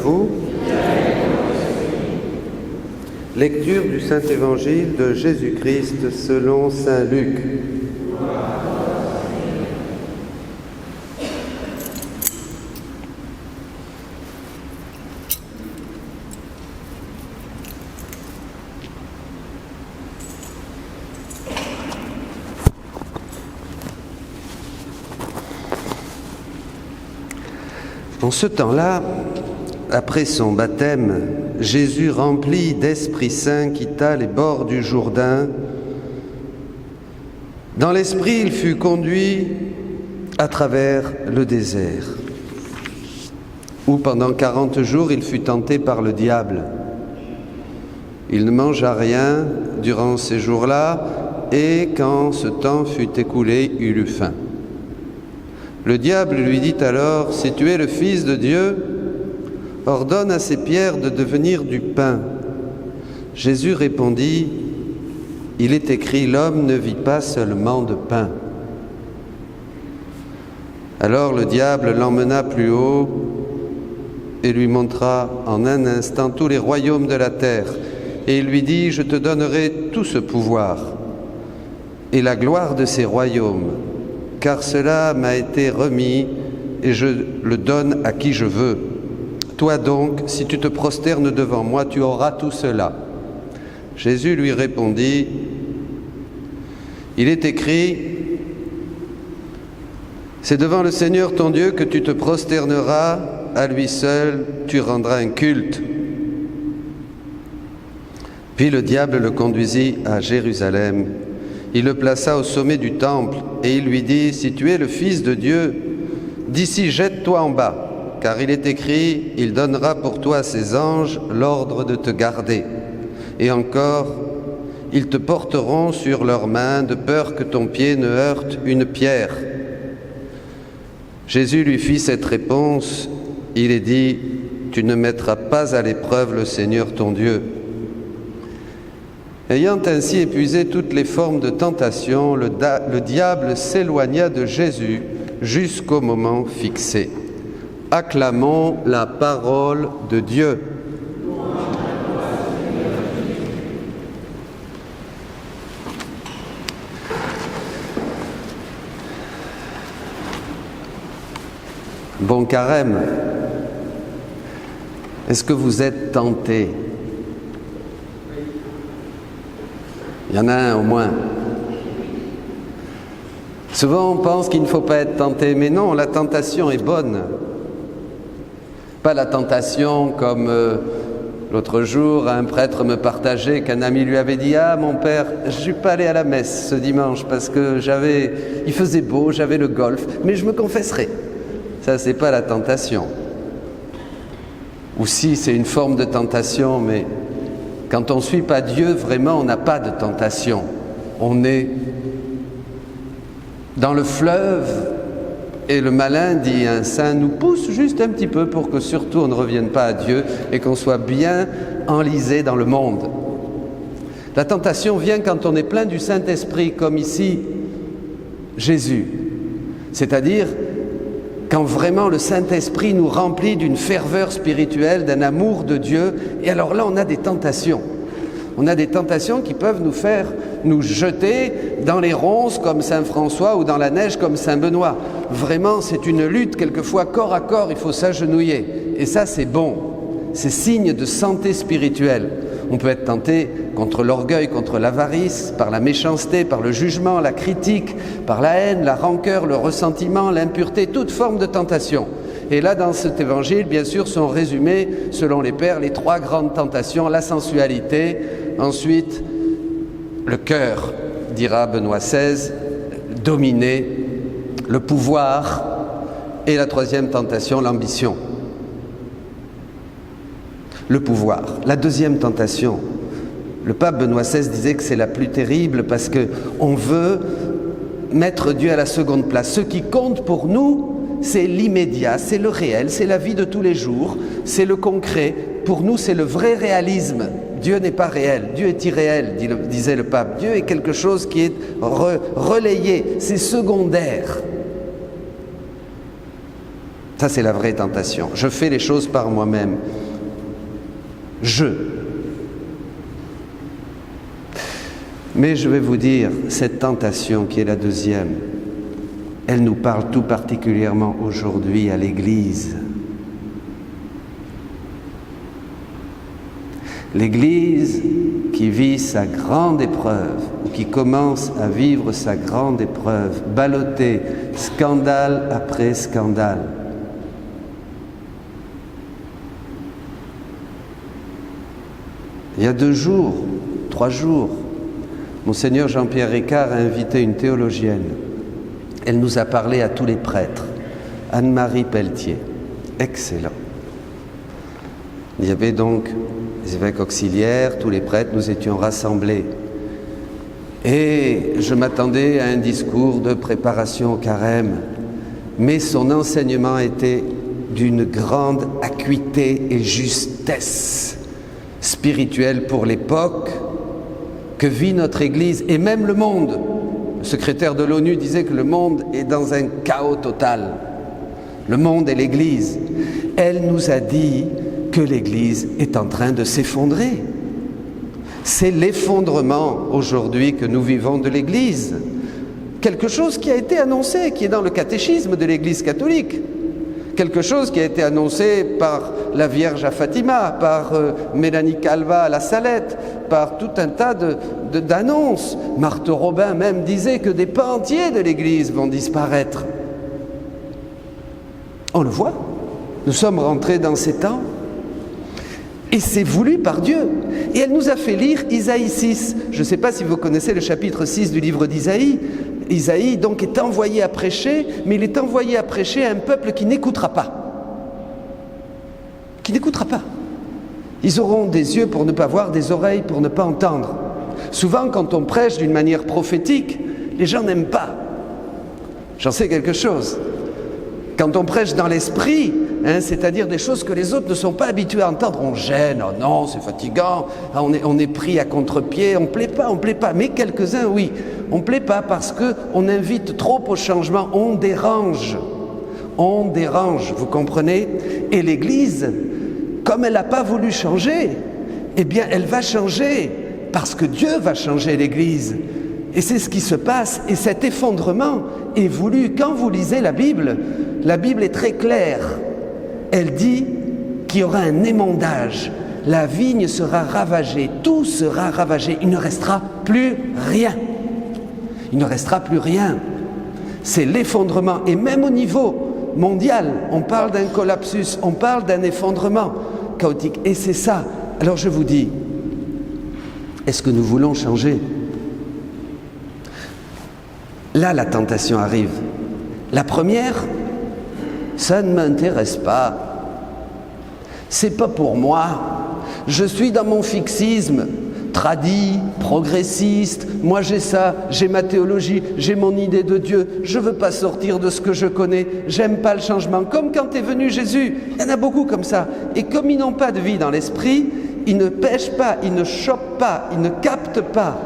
vous. Lecture du Saint-Évangile de Jésus-Christ selon saint Luc. En ce temps-là, après son baptême, Jésus, rempli d'Esprit Saint, quitta les bords du Jourdain. Dans l'Esprit, il fut conduit à travers le désert, où pendant 40 jours, il fut tenté par le diable. Il ne mangea rien durant ces jours-là, et quand ce temps fut écoulé, il eut faim. Le diable lui dit alors, « Si tu es le Fils de Dieu, ordonne à ces pierres de devenir du pain. » Jésus répondit, « Il est écrit, l'homme ne vit pas seulement de pain. » Alors le diable l'emmena plus haut et lui montra en un instant tous les royaumes de la terre. Et il lui dit, « Je te donnerai tout ce pouvoir et la gloire de ces royaumes, car cela m'a été remis et je le donne à qui je veux. Toi donc, si tu te prosternes devant moi, tu auras tout cela. » Jésus lui répondit, « Il est écrit, c'est devant le Seigneur ton Dieu que tu te prosterneras, à lui seul tu rendras un culte. » Puis le diable le conduisit à Jérusalem. Il le plaça au sommet du temple et il lui dit, « Si tu es le Fils de Dieu, d'ici jette-toi en bas, car il est écrit, il donnera pour toi à ses anges l'ordre de te garder. Et encore, ils te porteront sur leurs mains, de peur que ton pied ne heurte une pierre. » Jésus lui fit cette réponse, il est dit, « Tu ne mettras pas à l'épreuve le Seigneur ton Dieu. » Ayant ainsi épuisé toutes les formes de tentation, le diable s'éloigna de Jésus jusqu'au moment fixé. Acclamons la parole de Dieu. Bon carême. Est-ce que vous êtes tentés? Il y en a un au moins. Souvent on pense qu'il ne faut pas être tenté, mais non, la tentation est bonne. Pas la tentation comme l'autre jour, un prêtre me partageait qu'un ami lui avait dit « Ah mon père, je ne suis pas allé à la messe ce dimanche parce que il faisait beau, j'avais le golf, mais je me confesserai. » Ça, c'est pas la tentation. Ou si, c'est une forme de tentation, mais quand on ne suit pas Dieu, vraiment, on n'a pas de tentation. On est dans le fleuve et le malin, dit un saint, nous pousse juste un petit peu pour que surtout on ne revienne pas à Dieu et qu'on soit bien enlisé dans le monde. La tentation vient quand on est plein du Saint-Esprit, comme ici Jésus. C'est-à-dire quand vraiment le Saint-Esprit nous remplit d'une ferveur spirituelle, d'un amour de Dieu, et alors là on a des tentations. On a des tentations qui peuvent nous faire nous jeter dans les ronces comme Saint François ou dans la neige comme Saint Benoît. Vraiment, c'est une lutte, quelquefois corps à corps, il faut s'agenouiller. Et ça, c'est bon. C'est signe de santé spirituelle. On peut être tenté contre l'orgueil, contre l'avarice, par la méchanceté, par le jugement, la critique, par la haine, la rancœur, le ressentiment, l'impureté, toute forme de tentation. Et là, dans cet évangile, bien sûr, sont résumées, selon les pères, les 3 grandes tentations, la sensualité, ensuite le cœur, dira Benoît XVI, dominer, le pouvoir, et la 3e tentation, l'ambition. Le pouvoir. La 2e tentation, le pape Benoît XVI disait que c'est la plus terrible parce qu'on veut mettre Dieu à la seconde place. Ce qui compte pour nous, c'est l'immédiat, c'est le réel, c'est la vie de tous les jours, c'est le concret. Pour nous, c'est le vrai réalisme. Dieu n'est pas réel, Dieu est irréel, disait le pape. Dieu est quelque chose qui est relayé, c'est secondaire. Ça, c'est la vraie tentation. Je fais les choses par moi-même. Mais je vais vous dire, cette tentation qui est la deuxième, elle nous parle tout particulièrement aujourd'hui à l'Église. L'Église qui vit sa grande épreuve, ou qui commence à vivre sa grande épreuve, ballottée, scandale après scandale. Il y a 3 jours, Monseigneur Jean-Pierre Ricard a invité une théologienne. Elle nous a parlé à tous les prêtres. Anne-Marie Pelletier. Excellent. Il y avait donc les évêques auxiliaires, tous les prêtres, nous étions rassemblés. Et je m'attendais à un discours de préparation au carême, mais son enseignement était d'une grande acuité et justesse spirituelle pour l'époque que vit notre Église et même le monde. Le secrétaire de l'ONU disait que le monde est dans un chaos total. Le monde et l'Église. Elle nous a dit que l'Église est en train de s'effondrer. C'est l'effondrement aujourd'hui que nous vivons de l'Église. Quelque chose qui a été annoncé, qui est dans le catéchisme de l'Église catholique. Quelque chose qui a été annoncé par la Vierge à Fatima, par Mélanie Calva à la Salette, par tout un tas d'annonces. Marthe Robin même disait que des pans entiers de l'Église vont disparaître. On le voit. Nous sommes rentrés dans ces temps. Et c'est voulu par Dieu. Et elle nous a fait lire Isaïe 6. Je ne sais pas si vous connaissez le chapitre 6 du livre d'Isaïe. Isaïe donc est envoyé à prêcher, mais il est envoyé à prêcher à un peuple qui n'écoutera pas. Qui n'écoutera pas. Ils auront des yeux pour ne pas voir, des oreilles pour ne pas entendre. Souvent, quand on prêche d'une manière prophétique, les gens n'aiment pas. J'en sais quelque chose. Quand on prêche dans l'esprit, c'est-à-dire des choses que les autres ne sont pas habitués à entendre, on gêne, oh non, c'est fatigant, on est pris à contre-pied, on ne plaît pas. Mais quelques-uns, oui, on ne plaît pas parce qu'on invite trop au changement, on dérange, vous comprenez? Et l'Église, comme elle n'a pas voulu changer, eh bien elle va changer, parce que Dieu va changer l'Église. Et c'est ce qui se passe, et cet effondrement est voulu. Quand vous lisez la Bible est très claire. Elle dit qu'il y aura un émondage, la vigne sera ravagée, tout sera ravagé, il ne restera plus rien. Il ne restera plus rien. C'est l'effondrement, et même au niveau mondial, on parle d'un collapsus, on parle d'un effondrement chaotique, et c'est ça. Alors je vous dis, est-ce que nous voulons changer? Là, la tentation arrive. La première, ça ne m'intéresse pas. C'est pas pour moi. Je suis dans mon fixisme, tradit, progressiste. Moi j'ai ça, j'ai ma théologie, j'ai mon idée de Dieu. Je veux pas sortir de ce que je connais. J'aime pas le changement. Comme quand est venu Jésus. Il y en a beaucoup comme ça. Et comme ils n'ont pas de vie dans l'esprit, ils ne pêchent pas, ils ne chopent pas, ils ne captent pas.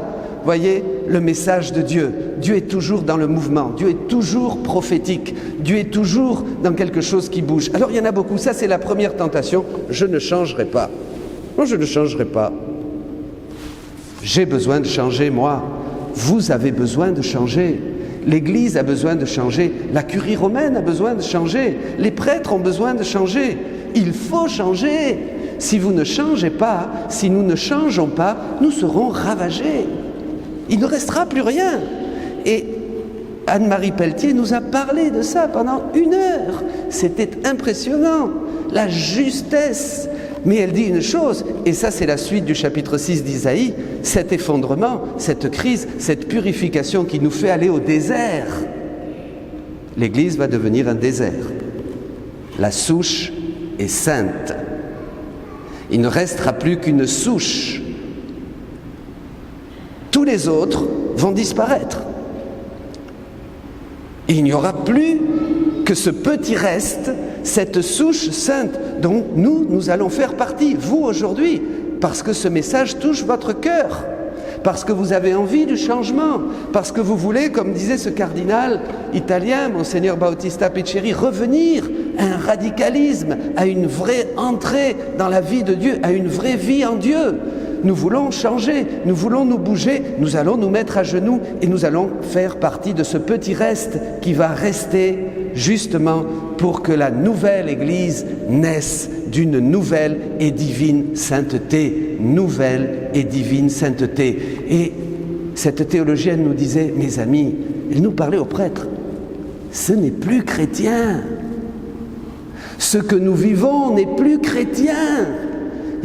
Voyez, le message de Dieu. Dieu est toujours dans le mouvement. Dieu est toujours prophétique. Dieu est toujours dans quelque chose qui bouge. Alors il y en a beaucoup. Ça, c'est la première tentation. Je ne changerai pas. Non, je ne changerai pas. J'ai besoin de changer, moi. Vous avez besoin de changer. L'Église a besoin de changer. La curie romaine a besoin de changer. Les prêtres ont besoin de changer. Il faut changer. Si vous ne changez pas, si nous ne changeons pas, nous serons ravagés. Il ne restera plus rien. Et Anne-Marie Pelletier nous a parlé de ça pendant 1 heure. C'était impressionnant, la justesse. Mais elle dit une chose, et ça c'est la suite du chapitre 6 d'Isaïe, cet effondrement, cette crise, cette purification qui nous fait aller au désert. L'Église va devenir un désert. La souche est sainte. Il ne restera plus qu'une souche. Tous les autres vont disparaître. Et il n'y aura plus que ce petit reste, cette souche sainte dont nous allons faire partie, vous aujourd'hui, parce que ce message touche votre cœur, parce que vous avez envie du changement, parce que vous voulez, comme disait ce cardinal italien, Monseigneur Bautista Picheri, revenir à un radicalisme, à une vraie entrée dans la vie de Dieu, à une vraie vie en Dieu. Nous voulons changer, nous voulons nous bouger, nous allons nous mettre à genoux et nous allons faire partie de ce petit reste qui va rester justement pour que la nouvelle Église naisse d'une nouvelle et divine sainteté. Nouvelle et divine sainteté. Et cette théologienne nous disait, mes amis, elle nous parlait aux prêtres, ce n'est plus chrétien. Ce que nous vivons n'est plus chrétien.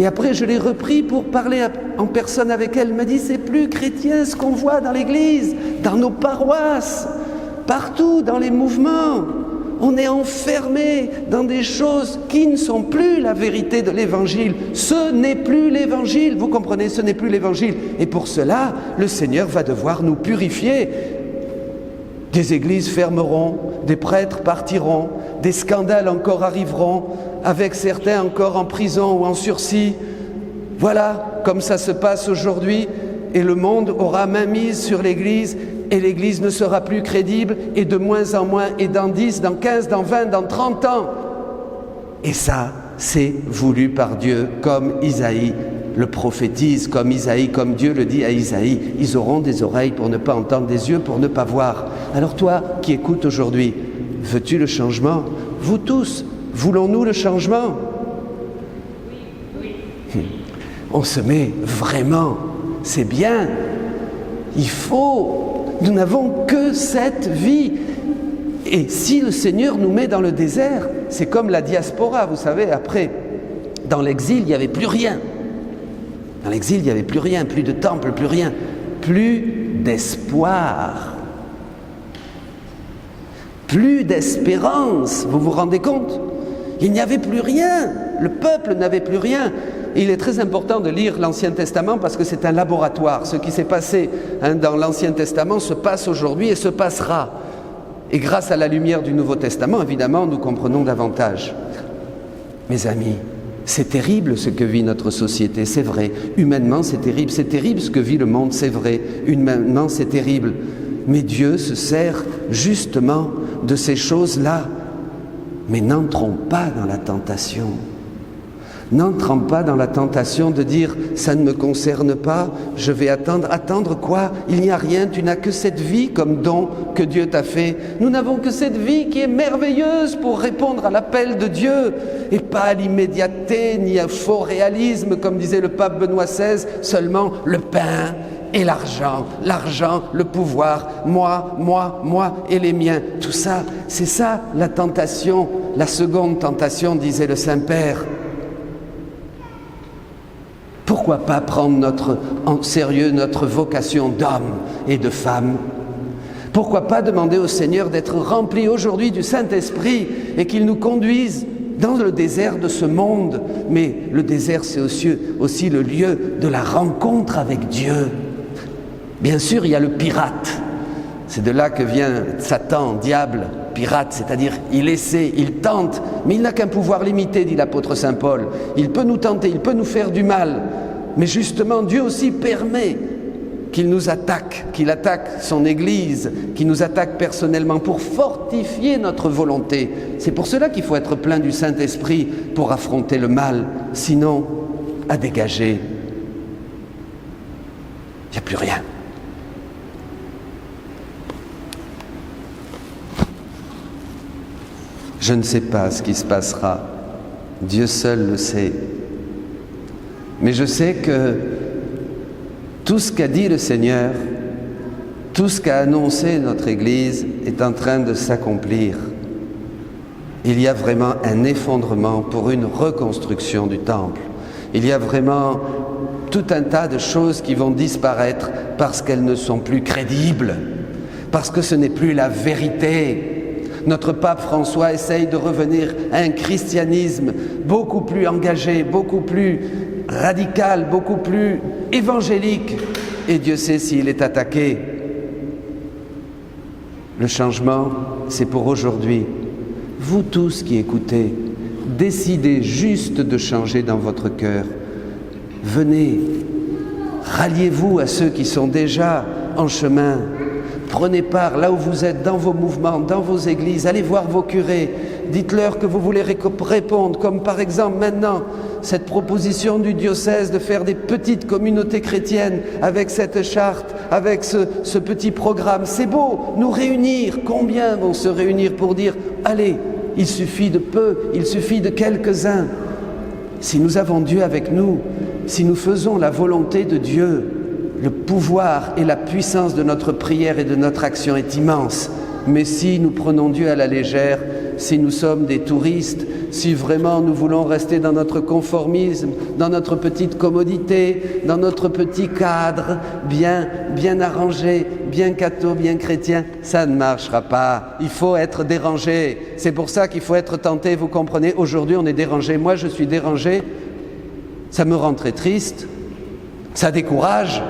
Et après, je l'ai repris pour parler en personne avec elle. Elle m'a dit, c'est plus chrétien ce qu'on voit dans l'Église, dans nos paroisses, partout, dans les mouvements. On est enfermé dans des choses qui ne sont plus la vérité de l'Évangile. Ce n'est plus l'Évangile, vous comprenez, ce n'est plus l'Évangile. Et pour cela, le Seigneur va devoir nous purifier. Des églises fermeront, des prêtres partiront, des scandales encore arriveront, avec certains encore en prison ou en sursis. Voilà comme ça se passe aujourd'hui, et le monde aura main mise sur l'Église, et l'Église ne sera plus crédible, et de moins en moins, et dans 10, dans 15, dans 20, dans 30 ans. Et ça, c'est voulu par Dieu, comme Isaïe le prophétise, comme Isaïe, comme Dieu le dit à Isaïe. Ils auront des oreilles pour ne pas entendre, des yeux pour ne pas voir. Alors toi, qui écoutes aujourd'hui, veux-tu le changement? Vous tous, voulons-nous le changement? On se met vraiment, c'est bien, il faut, nous n'avons que cette vie. Et si le Seigneur nous met dans le désert, c'est comme la diaspora, vous savez, après, dans l'exil, il n'y avait plus rien. Dans l'exil, il n'y avait plus rien, plus de temple, plus rien, plus d'espoir, plus d'espérance, vous vous rendez compte? Il n'y avait plus rien, le peuple n'avait plus rien. Et il est très important de lire l'Ancien Testament parce que c'est un laboratoire. Ce qui s'est passé dans l'Ancien Testament se passe aujourd'hui et se passera. Et grâce à la lumière du Nouveau Testament, évidemment, nous comprenons davantage. Mes amis, c'est terrible ce que vit notre société, c'est vrai. Humainement, c'est terrible ce que vit le monde, c'est vrai. Humainement, c'est terrible. Mais Dieu se sert justement de ces choses-là. Mais n'entrons pas dans la tentation. N'entrons pas dans la tentation de dire « ça ne me concerne pas, je vais attendre ». Attendre quoi? Il n'y a rien, tu n'as que cette vie comme don que Dieu t'a fait. Nous n'avons que cette vie qui est merveilleuse pour répondre à l'appel de Dieu et pas à l'immédiateté ni à faux réalisme comme disait le pape Benoît XVI, seulement le pain et l'argent, le pouvoir, moi et les miens. Tout ça, c'est ça la tentation, la seconde tentation, disait le Saint-Père. Pourquoi pas prendre en sérieux notre vocation d'homme et de femme? Pourquoi pas demander au Seigneur d'être rempli aujourd'hui du Saint-Esprit et qu'il nous conduise dans le désert de ce monde? Mais le désert, c'est aussi le lieu de la rencontre avec Dieu. Bien sûr, il y a le pirate. C'est de là que vient Satan, diable, pirate, c'est-à-dire il essaie, il tente, mais il n'a qu'un pouvoir limité, dit l'apôtre Saint Paul. Il peut nous tenter, il peut nous faire du mal, mais justement Dieu aussi permet qu'il nous attaque, qu'il attaque son Église, qu'il nous attaque personnellement pour fortifier notre volonté. C'est pour cela qu'il faut être plein du Saint-Esprit pour affronter le mal, sinon à dégager, il n'y a plus rien. Je ne sais pas ce qui se passera, Dieu seul le sait. Mais je sais que tout ce qu'a dit le Seigneur, tout ce qu'a annoncé notre Église est en train de s'accomplir. Il y a vraiment un effondrement pour une reconstruction du temple. Il y a vraiment tout un tas de choses qui vont disparaître parce qu'elles ne sont plus crédibles, parce que ce n'est plus la vérité. Notre pape François essaye de revenir à un christianisme beaucoup plus engagé, beaucoup plus radical, beaucoup plus évangélique. Et Dieu sait s'il est attaqué. Le changement, c'est pour aujourd'hui. Vous tous qui écoutez, décidez juste de changer dans votre cœur. Venez, Ralliez-vous à ceux qui sont déjà en chemin. Prenez part là où vous êtes, dans vos mouvements, dans vos églises. Allez voir vos curés. Dites-leur que vous voulez répondre, comme par exemple maintenant, cette proposition du diocèse de faire des petites communautés chrétiennes avec cette charte, avec ce petit programme. C'est beau, nous réunir. Combien vont se réunir pour dire « Allez, il suffit de peu, il suffit de quelques-uns ». Si nous avons Dieu avec nous, si nous faisons la volonté de Dieu, le pouvoir et la puissance de notre prière et de notre action est immense. Mais si nous prenons Dieu à la légère, si nous sommes des touristes, si vraiment nous voulons rester dans notre conformisme, dans notre petite commodité, dans notre petit cadre, bien arrangé, bien catho, bien chrétien, ça ne marchera pas. Il faut être dérangé. C'est pour ça qu'il faut être tenté, vous comprenez. Aujourd'hui, on est dérangé. Moi, je suis dérangé. Ça me rend très triste. Ça décourage.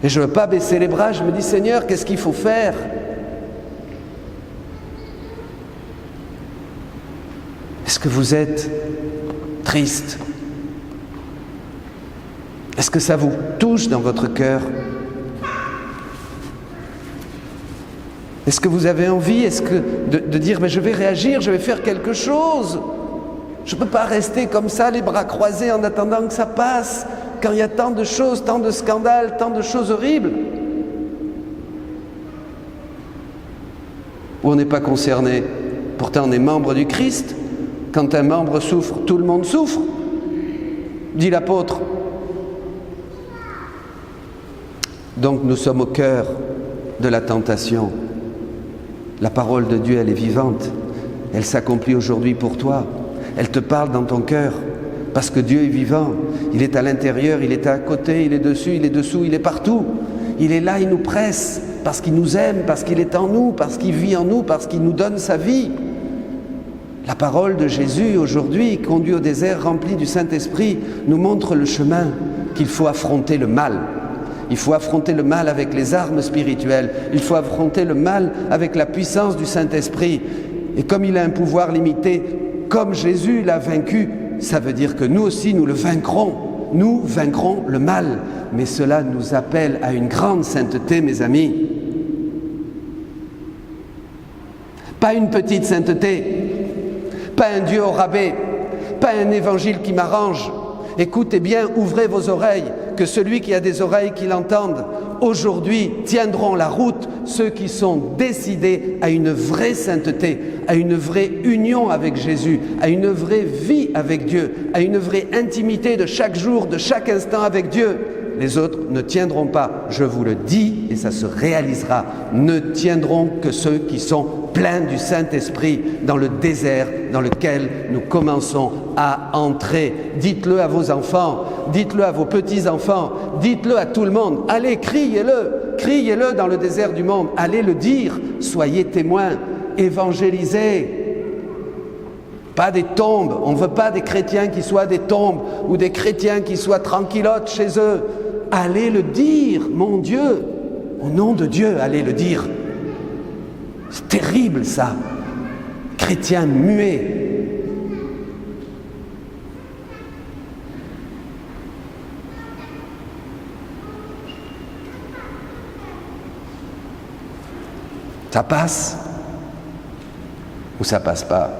Et je ne veux pas baisser les bras, je me dis, Seigneur, qu'est-ce qu'il faut faire? Est-ce que vous êtes triste? Est-ce que ça vous touche dans votre cœur? Est-ce que vous avez envie de dire, mais je vais réagir, je vais faire quelque chose? Je ne peux pas rester comme ça, les bras croisés, en attendant que ça passe. Quand il y a tant de choses, tant de scandales, tant de choses horribles, où on n'est pas concerné. Pourtant on est membre du Christ. Quand un membre souffre, tout le monde souffre, dit l'apôtre. Donc nous sommes au cœur de la tentation. La parole de Dieu, elle est vivante. Elle s'accomplit aujourd'hui pour toi. Elle te parle dans ton cœur. Parce que Dieu est vivant, il est à l'intérieur, il est à côté, il est dessus, il est dessous, il est partout. Il est là, il nous presse, parce qu'il nous aime, parce qu'il est en nous, parce qu'il vit en nous, parce qu'il nous donne sa vie. La parole de Jésus aujourd'hui, conduit au désert rempli du Saint-Esprit, nous montre le chemin qu'il faut affronter le mal. Il faut affronter le mal avec les armes spirituelles, il faut affronter le mal avec la puissance du Saint-Esprit. Et comme il a un pouvoir limité, comme Jésus l'a vaincu, ça veut dire que nous aussi, nous le vaincrons. Nous vaincrons le mal. Mais cela nous appelle à une grande sainteté, mes amis. Pas une petite sainteté, pas un Dieu au rabais, pas un évangile qui m'arrange. Écoutez bien, ouvrez vos oreilles, que celui qui a des oreilles qui l'entende. Aujourd'hui, tiendront la route ceux qui sont décidés à une vraie sainteté, à une vraie union avec Jésus, à une vraie vie avec Dieu, à une vraie intimité de chaque jour, de chaque instant avec Dieu. Les autres ne tiendront pas, je vous le dis, et ça se réalisera, ne tiendront que ceux qui sont pleins du Saint-Esprit dans le désert dans lequel nous commençons à entrer. Dites-le à vos enfants, dites-le à vos petits-enfants, dites-le à tout le monde. Allez, criez-le dans le désert du monde, allez le dire, soyez témoins, évangélisez. Pas des tombes, on ne veut pas des chrétiens qui soient des tombes ou des chrétiens qui soient tranquillotes chez eux. Allez le dire, mon Dieu, au nom de Dieu, allez le dire. C'est terrible ça, chrétiens muets. Ça passe ou ça passe pas?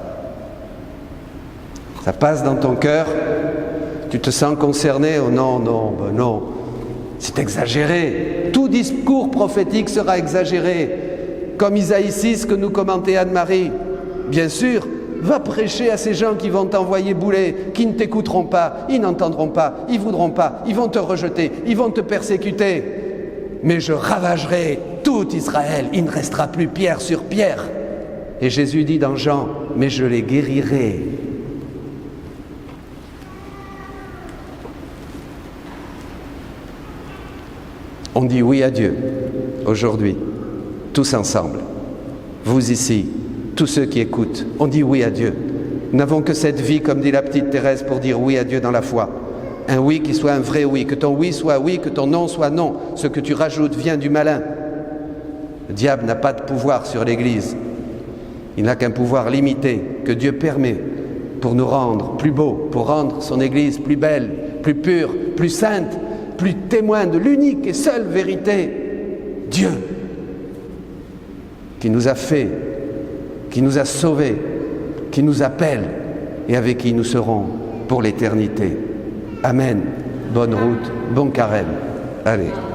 Ça passe dans ton cœur? Tu te sens concerné? Oh non, non, c'est exagéré. Tout discours prophétique sera exagéré. Comme Isaïe 6 que nous commentait Anne-Marie. Bien sûr, va prêcher à ces gens qui vont t'envoyer bouler, qui ne t'écouteront pas, ils n'entendront pas, ils ne voudront pas, ils vont te rejeter, ils vont te persécuter. Mais je ravagerai tout Israël, il ne restera plus pierre sur pierre. Et Jésus dit dans Jean, mais je les guérirai. On dit oui à Dieu aujourd'hui, tous ensemble. Vous ici, tous ceux qui écoutent, on dit oui à Dieu. Nous n'avons que cette vie, comme dit la petite Thérèse, pour dire oui à Dieu dans la foi. Un oui qui soit un vrai oui, que ton oui soit oui, que ton non soit non. Ce que tu rajoutes vient du malin. Le diable n'a pas de pouvoir sur l'Église. Il n'a qu'un pouvoir limité que Dieu permet pour nous rendre plus beaux, pour rendre son Église plus belle, plus pure, plus sainte, plus témoin de l'unique et seule vérité, Dieu, qui nous a fait, qui nous a sauvés, qui nous appelle et avec qui nous serons pour l'éternité. Amen. Bonne route, bon carême. Allez.